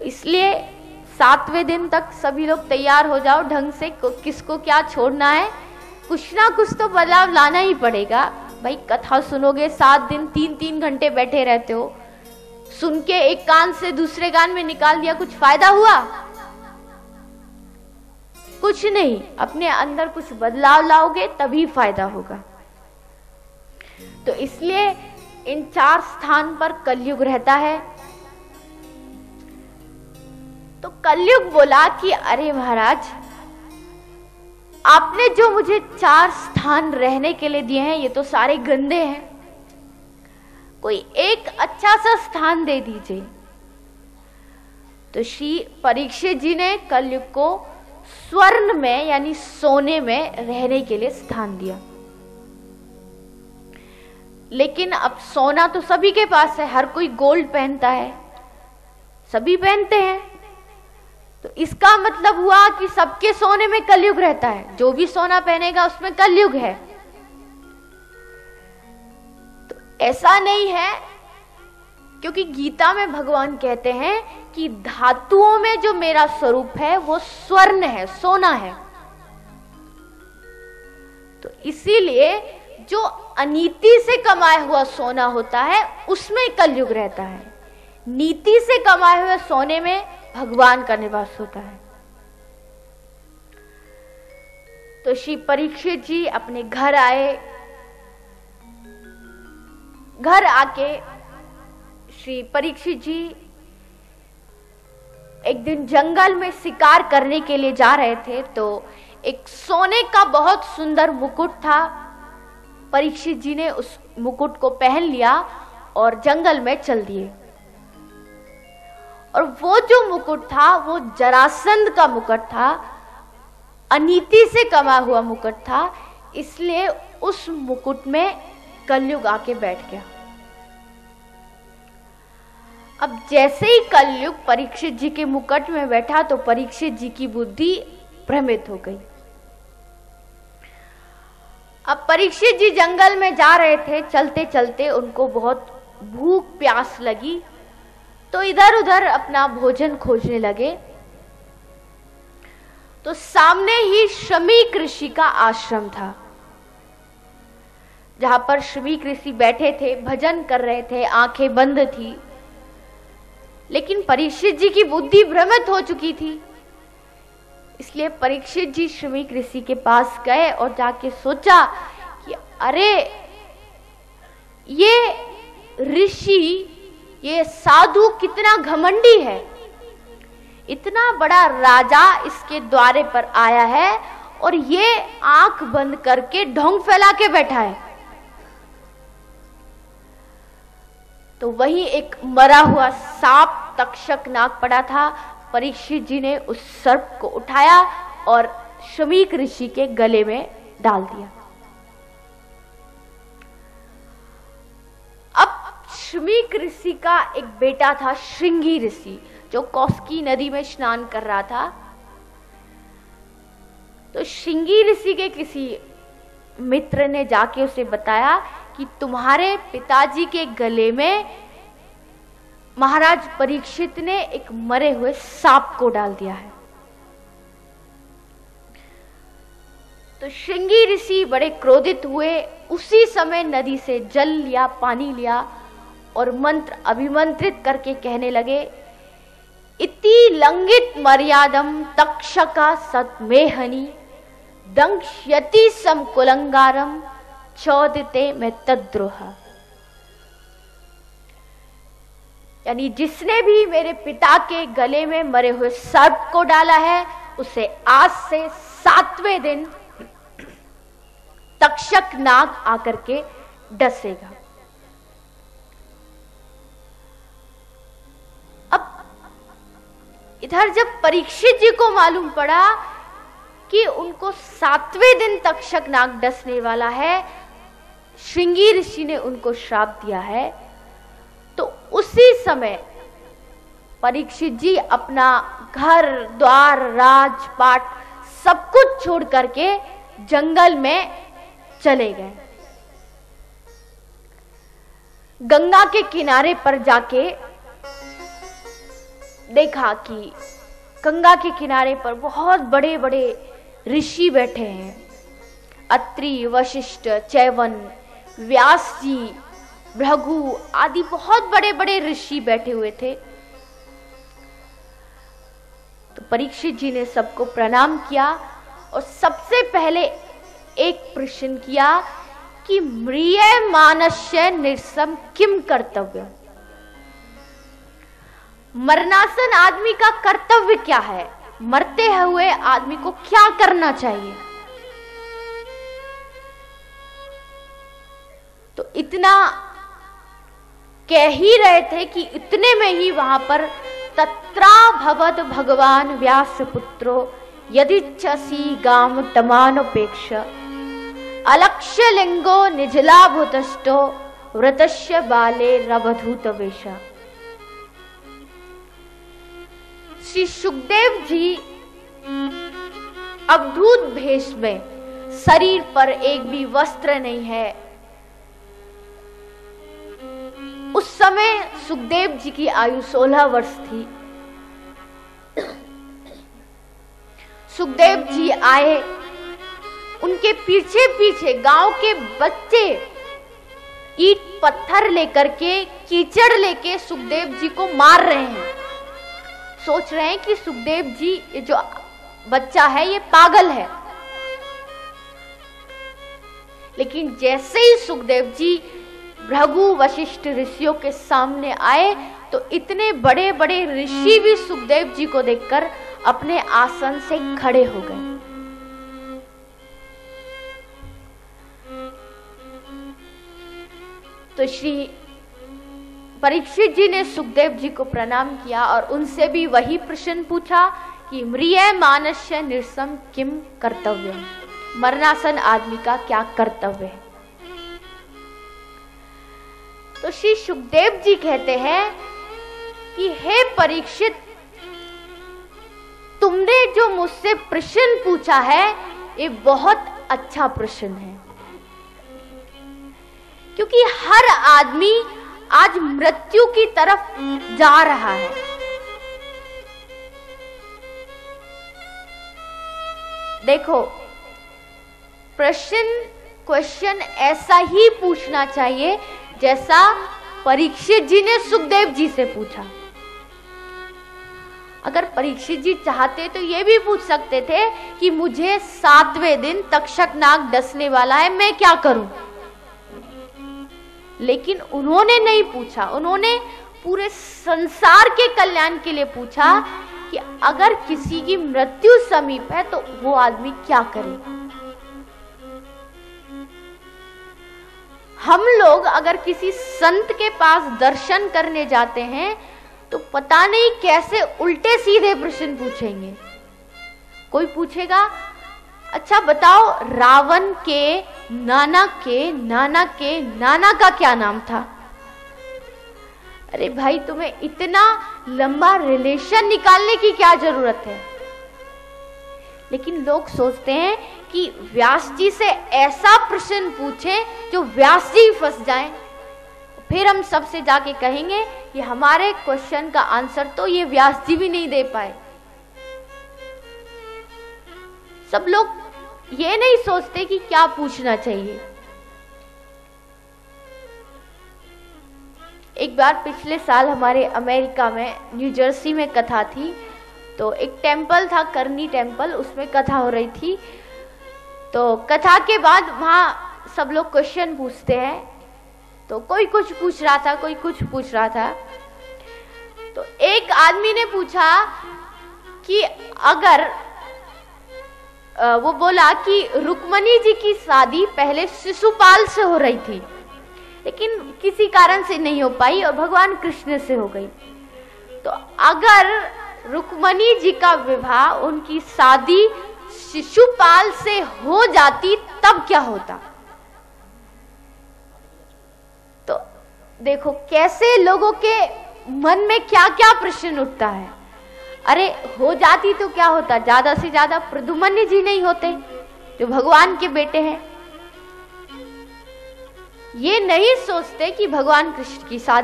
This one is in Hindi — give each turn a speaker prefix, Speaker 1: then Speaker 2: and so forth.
Speaker 1: तो इसलिए 7वें दिन तक सभी लोग तैयार हो जाओ ढंग से, किसको क्या छोड़ना है, कुछ ना कुछ तो बदलाव लाना ही पड़ेगा। भाई कथा सुनोगे 7 दिन 3-3 घंटे बैठे रहते हो, सुन के एक कान से दूसरे कान में निकाल दिया, कुछ फायदा हुआ? कुछ नहीं। अपने अंदर कुछ बदलाव लाओगे तभी फायदा होगा। तो इसलिए इन 4 स्थान पर कलयुग रहता है। तो कलयुग बोला कि अरे महाराज, आपने जो मुझे 4 स्थान रहने के लिए दिए हैं ये तो सारे गंदे हैं, कोई एक अच्छा सा स्थान दे दीजिए। तो श्री परीक्षित जी ने कलयुग को स्वर्ण में यानी सोने में रहने के लिए स्थान दिया। लेकिन अब सोना तो सभी के पास है, हर कोई गोल्ड पहनता है, सभी पहनते हैं, तो इसका मतलब हुआ कि सबके सोने में कलयुग रहता है, जो भी सोना पहनेगा उसमें कलयुग है। तो ऐसा नहीं है, क्योंकि गीता में भगवान कहते हैं कि धातुओं में जो मेरा स्वरूप है वो स्वर्ण है, सोना है। तो इसीलिए जो अनीति से कमाया हुआ सोना होता है उसमें कलयुग रहता है, नीति से कमाए हुए सोने में भगवान का निवास होता है। तो श्री परीक्षित जी अपने घर आए। घर आके श्री परीक्षित जी एक दिन जंगल में शिकार करने के लिए जा रहे थे, तो एक सोने का बहुत सुंदर मुकुट था। परीक्षित जी ने उस मुकुट को पहन लिया और जंगल में चल दिए। और वो जो मुकुट था वो जरासंध का मुकुट था, अनीति से कमा हुआ मुकुट था, इसलिए उस मुकुट में कलयुग आके बैठ गया। अब जैसे ही कलयुग परीक्षित जी के मुकुट में बैठा तो परीक्षित जी की बुद्धि भ्रमित हो गई। अब परीक्षित जी जंगल में जा रहे थे, चलते चलते उनको बहुत भूख प्यास लगी, तो इधर उधर अपना भोजन खोजने लगे। तो सामने ही शमीक ऋषि का आश्रम था, जहां पर शमीक ऋषि बैठे थे, भजन कर रहे थे, आंखें बंद थी। लेकिन परीक्षित जी की बुद्धि भ्रमित हो चुकी थी, इसलिए परीक्षित जी शमीक ऋषि के पास गए और जाके सोचा कि अरे ये ऋषि, ये साधु कितना घमंडी है, इतना बड़ा राजा इसके द्वारे पर आया है और ये आंख बंद करके ढोंग फैला के बैठा है। तो वहीं एक मरा हुआ सांप तक्षक नाग पड़ा था। परीक्षित जी ने उस सर्प को उठाया और शमीक ऋषि के गले में डाल दिया। अब शमीक ऋषि का एक बेटा था श्रृंगी ऋषि, जो कौशिकी नदी में स्नान कर रहा था। तो श्रृंगी ऋषि के किसी मित्र ने जाके उसे बताया कि तुम्हारे पिताजी के गले में महाराज परीक्षित ने एक मरे हुए सांप को डाल दिया है। तो श्रृंगी ऋषि बड़े क्रोधित हुए, उसी समय नदी से जल लिया, पानी लिया और मंत्र अभिमंत्रित करके कहने लगे, इति लंघित मर्यादम तक्षका सतमेहनी दंक्ष्यति समकुलंगारम चौदिते में तद्रोह। यानी जिसने भी मेरे पिता के गले में मरे हुए सर्प को डाला है उसे आज से 7वें दिन तक्षक नाग आकर के डसेगा। अब इधर जब परीक्षित जी को मालूम पड़ा कि उनको 7वें दिन तक्षक नाग डसने वाला है, श्रृंगी ऋषि ने उनको श्राप दिया है, तो उसी समय परीक्षित जी अपना घर द्वार राजपाट सब कुछ छोड़ करके जंगल में चले गए। गंगा के किनारे पर जाके देखा कि गंगा के किनारे पर बहुत बड़े बड़े ऋषि बैठे हैं। अत्रि, वशिष्ठ, च्यवन, व्यास जी, भृगु आदि बहुत बड़े बड़े ऋषि बैठे हुए थे। तो परीक्षित जी ने सबको प्रणाम किया और सबसे पहले एक प्रश्न किया कि म्रियमाणस्य निरसम किम कर्तव्य। मरणासन आदमी का कर्तव्य क्या है, मरते हुए आदमी को क्या करना चाहिए। तो इतना कह ही रहे थे कि इतने में ही वहां पर तत्रा भवद भगवान व्यास पुत्रो यदिच्छसि गाम तमानोपेक्ष अलक्ष्य लिंगो निजलाभुतष्टो व्रतस्य बाले रवधूत वेश। श्री सुखदेव जी अवधूत भेष में, शरीर पर एक भी वस्त्र नहीं है। उस समय सुखदेव जी की आयु 16 वर्ष थी। सुखदेव जी आए, उनके पीछे पीछे गांव के बच्चे ईट पत्थर लेकर के, कीचड़ लेके सुखदेव जी को मार रहे हैं। सोच रहे हैं कि सुखदेव जी ये जो बच्चा है ये पागल है। लेकिन जैसे ही सुखदेव जी भृगु वशिष्ठ ऋषियों के सामने आए तो इतने बड़े बड़े ऋषि भी सुखदेव जी को देखकर अपने आसन से खड़े हो गए। तो श्री परीक्षित जी ने सुखदेव जी को प्रणाम किया और उनसे भी वही प्रश्न पूछा कि म्रियमाणस्य निरसम किम कर्तव्य, मरणासन आदमी का क्या कर्तव्य है। तो श्री सुखदेव जी कहते हैं कि हे परीक्षित, तुमने जो मुझसे प्रश्न पूछा है ये बहुत अच्छा प्रश्न है, क्योंकि हर आदमी आज मृत्यु की तरफ जा रहा है। देखो, क्वेश्चन ऐसा ही पूछना चाहिए जैसा परीक्षित जी ने सुखदेव जी से पूछा। अगर परीक्षित जी चाहते तो ये भी पूछ सकते थे कि मुझे 7वें दिन तक्षक नाग डसने वाला है, मैं क्या करूं। लेकिन उन्होंने नहीं पूछा, उन्होंने पूरे संसार के कल्याण के लिए पूछा कि अगर किसी की मृत्यु समीप है तो वो आदमी क्या करे। हम लोग अगर किसी संत के पास दर्शन करने जाते हैं तो पता नहीं कैसे उल्टे सीधे प्रश्न पूछेंगे। कोई पूछेगा, अच्छा बताओ रावण के नाना का क्या नाम था। अरे भाई, तुम्हें इतना लंबा रिलेशन निकालने की क्या जरूरत है। लेकिन लोग सोचते हैं कि व्यास जी से ऐसा प्रश्न पूछें जो व्यास जी फंस जाएं, फिर हम सबसे जाके कहेंगे कि हमारे क्वेश्चन का आंसर तो ये व्यास जी भी नहीं दे पाए। सब लोग ये नहीं सोचते कि क्या पूछना चाहिए। एक बार पिछले साल हमारे अमेरिका में न्यू जर्सी में कथा थी। तो एक टेम्पल था, करनी टेम्पल, उसमें कथा हो रही थी। तो कथा के बाद वहां सब लोग क्वेश्चन पूछते हैं। तो कोई कुछ पूछ रहा था, कोई कुछ पूछ रहा था। तो एक आदमी ने पूछा कि अगर वो बोला कि रुक्मणी जी की शादी पहले शिशुपाल से हो रही थी, लेकिन किसी कारण से नहीं हो पाई और भगवान कृष्ण से हो गई। तो अगर रुक्मणी जी का विवाह, उनकी शादी शिशुपाल से हो जाती तब क्या होता। तो देखो कैसे लोगों के मन में क्या क्या प्रश्न उठता है। अरे हो जाती तो क्या होता, ज्यादा से ज्यादा प्रद्युम्न जी नहीं होते जो भगवान के बेटे हैं। ये नहीं सोचते कि भगवान कृष्ण की शादी